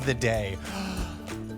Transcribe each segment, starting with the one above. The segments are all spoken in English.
the day.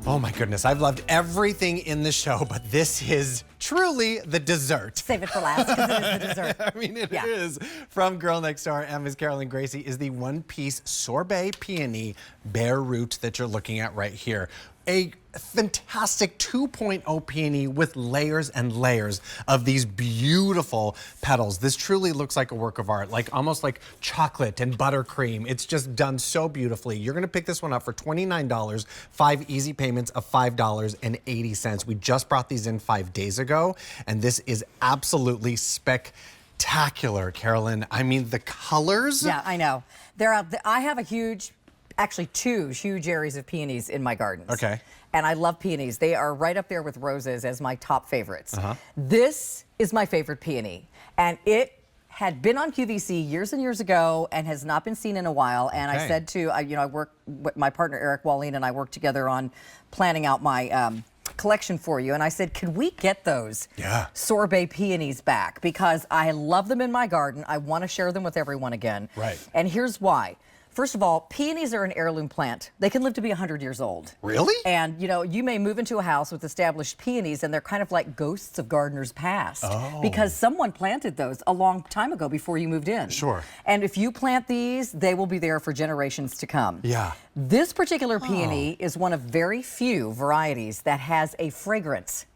Oh my goodness, I've loved everything in the show, but this is truly the dessert. Save it for last because it is the dessert. I mean, it is. From Girl Next Door and Miss Carolyn Gracie is the one-piece Sorbet Peony bare root that you're looking at right here. A fantastic 2.0 peony with layers and layers of these beautiful petals. This truly looks like a work of art, like almost like chocolate and buttercream. It's just done so beautifully. You're gonna pick this one up for $29, 5 easy payments of $5.80. We just brought these in 5 days ago, and this is absolutely spectacular, Carolyn. I mean, the colors. Yeah, I know. They're out. I have a huge, actually 2 huge areas of peonies in my gardens. Okay. And I love peonies. They are right up there with roses as my top favorites. This is my favorite peony. And it had been on QVC years and years ago and has not been seen in a while. And I said to, I work with my partner, Eric Wallin, and I work together on planning out my collection for you. And I said, could we get those sorbet peonies back? Because I love them in my garden. I want to share them with everyone again. Right. And here's why. First of all, peonies are an heirloom plant. They can live to be 100 years old. Really? And, you know, you may move into a house with established peonies and they're kind of like ghosts of gardeners past. Because someone planted those a long time ago before you moved in. Sure. And if you plant these, they will be there for generations to come. Yeah. This particular peony is one of very few varieties that has a fragrance.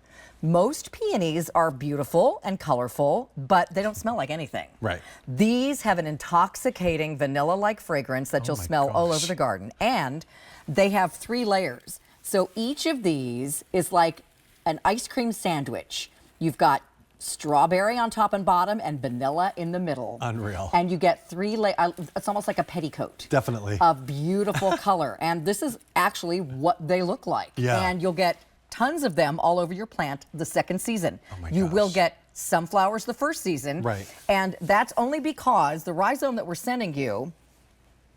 Most peonies are beautiful and colorful, but they don't smell like anything. Right. These have an intoxicating vanilla-like fragrance that you'll smell all over the garden. And they have 3 layers. So each of these is like an ice cream sandwich. You've got strawberry on top and bottom and vanilla in the middle. Unreal. And you get 3 layers. It's almost like a petticoat. Definitely. Of beautiful color. And this is actually what they look like. Yeah. And you'll get tons of them all over your plant the second season. Oh my you gosh. will get sunflowers the first season. Right. And that's only because the rhizome that we're sending you,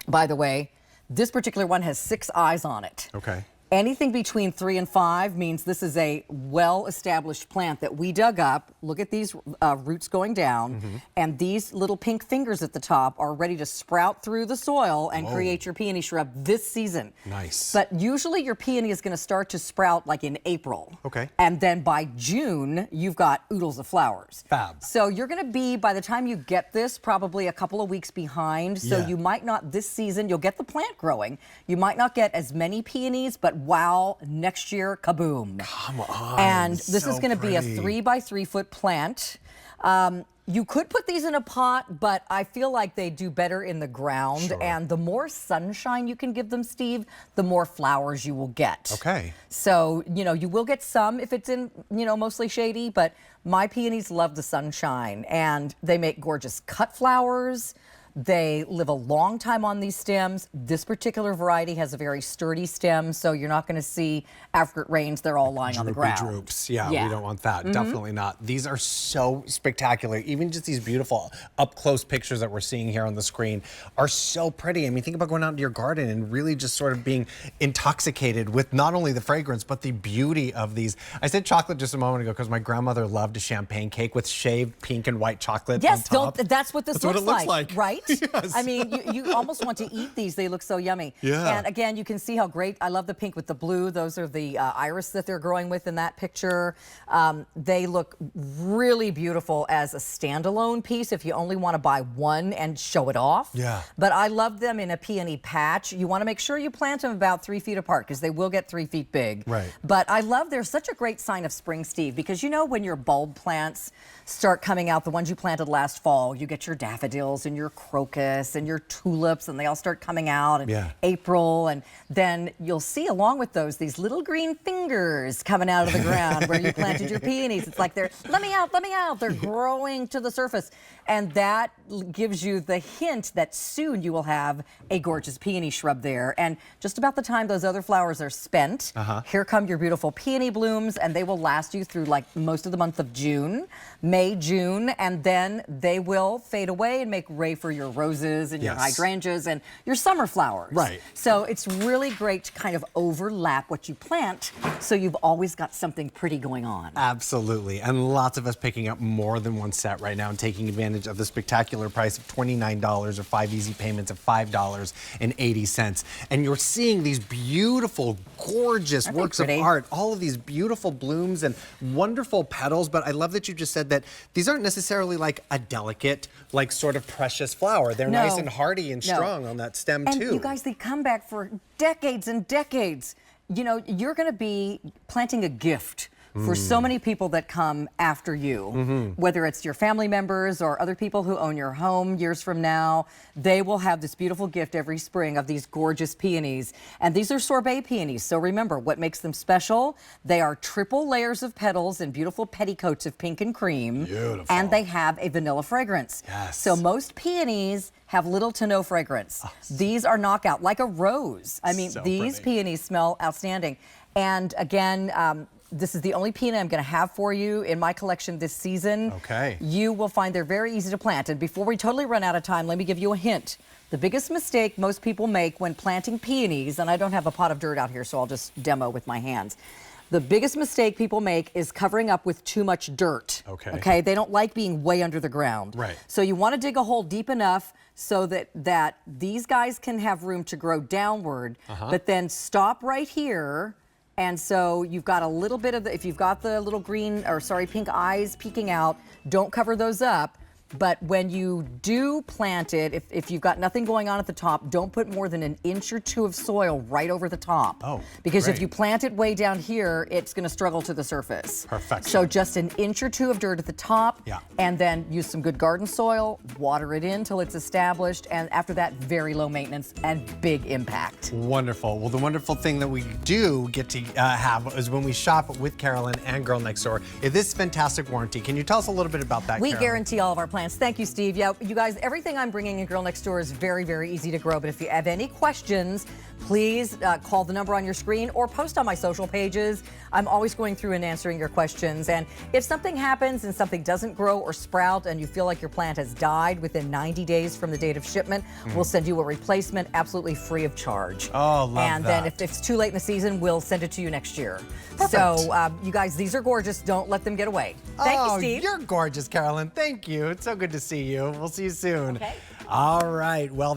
by the way, this particular one has 6 eyes on it. Okay. Anything between 3 and 5 means this is a well-established plant that we dug up. Look at these roots going down, and these little pink fingers at the top are ready to sprout through the soil and create your peony shrub this season. Nice. But usually your peony is going to start to sprout like in April. Okay. And then by June, you've got oodles of flowers. Fab. So you're going to be, by the time you get this, probably a couple of weeks behind. So you might not, this season, you'll get the plant growing. You might not get as many peonies, but wow, next year, kaboom. Come on. And this so is going to be a pretty. 3 by 3 foot plant. You could put these in a pot, but I feel like they do better in the ground. Sure. And the more sunshine you can give them, Steve, the more flowers you will get. Okay. So, you know, you will get some if it's in, you know, mostly shady, but my peonies love the sunshine and they make gorgeous cut flowers. They live a long time on these stems. This particular variety has a very sturdy stem, so you're not going to see after it rains, they're all lying on the ground. Droops. Yeah, we don't want that. Definitely not. These are so spectacular. Even just these beautiful up-close pictures that we're seeing here on the screen are so pretty. I mean, think about going out into your garden and really just sort of being intoxicated with not only the fragrance, but the beauty of these. I said chocolate just a moment ago because my grandmother loved a champagne cake with shaved pink and white chocolate on top. That's what this looks like, right? Yes. I mean, you almost want to eat these. They look so yummy. Yeah. And again, you can see how great. I love the pink with the blue. Those are the iris that they're growing with in that picture. They look really beautiful as a standalone piece if you only want to buy one and show it off. Yeah. But I love them in a peony patch. You want to make sure you plant them about 3 feet apart because they will get 3 feet big. Right. But I love, they're such a great sign of spring, Steve, because you know when your bulb plants start coming out, the ones you planted last fall, you get your daffodils and your crocus and your tulips, and they all start coming out in April, and then you'll see along with those these little green fingers coming out of the ground where you planted your peonies. It's like they're, let me out, they're growing to the surface, and that gives you the hint that soon you will have a gorgeous peony shrub there. And just about the time those other flowers are spent, here come your beautiful peony blooms, and they will last you through like most of the month of June, May, June, and then they will fade away and make way for your your roses and your Yes. hydrangeas and your summer flowers. Right. So it's really great to kind of overlap what you plant so you've always got something pretty going on. Absolutely, and lots of us picking up more than one set right now and taking advantage of the spectacular price of $29 or 5 easy payments of $5.80. And you're seeing these beautiful, gorgeous Aren't they works of pretty? art, all of these beautiful blooms and wonderful petals, but I love that you just said that these aren't necessarily like a delicate, like sort of precious flower. They're No. nice and hardy and No. strong on that stem And too. you guys, they come back for decades and decades. You know, you're going to be planting a gift for so many people that come after you, whether it's your family members or other people who own your home years from now. They will have this beautiful gift every spring of these gorgeous peonies. And these are sorbet peonies. So remember, what makes them special? They are triple layers of petals and beautiful petticoats of pink and cream. Beautiful. And they have a vanilla fragrance. Yes. So most peonies have little to no fragrance. These are knockout, like a rose. I mean, So these pretty. peonies smell outstanding. And again, this is the only peony I'm going to have for you in my collection this season. Okay. You will find they're very easy to plant. And before we totally run out of time, let me give you a hint. The biggest mistake most people make when planting peonies, and I don't have a pot of dirt out here, so I'll just demo with my hands. The biggest mistake people make is covering up with too much dirt. Okay. Okay. They don't like being way under the ground. Right. So you want to dig a hole deep enough so that these guys can have room to grow downward, but then stop right here. And so you've got a little bit of if you've got the little green, or sorry, pink eyes peeking out, don't cover those up. But when you do plant it, if you've got nothing going on at the top, don't put more than 1 inch or 2 of soil right over the top. Oh, because if great. you plant it way down here, it's going to struggle to the surface. Perfection. So just 1 inch or 2 of dirt at the top, Yeah. and then use some good garden soil, water it in till it's established, and after that, very low maintenance and big impact. Wonderful. Well, the wonderful thing that we do get to have is when we shop with Carolyn and Girl Next Door is this fantastic warranty. Can you tell us a little bit about that, We Carolyn? guarantee all of our plants. Thank you, Steve. Yeah, you guys, everything I'm bringing in Girl Next Door is very, very easy to grow. But if you have any questions, please call the number on your screen or post on my social pages. I'm always going through and answering your questions. And if something happens and something doesn't grow or sprout and you feel like your plant has died within 90 days from the date of shipment, we'll send you a replacement absolutely free of charge. Oh, love And then that. if it's too late in the season, we'll send it to you next year. Perfect. So you guys, these are gorgeous. Don't let them get away. Thank you, Steve. You're gorgeous, Carolyn. Thank you. It's so good to see you. We'll see you soon. Okay. All right. Well,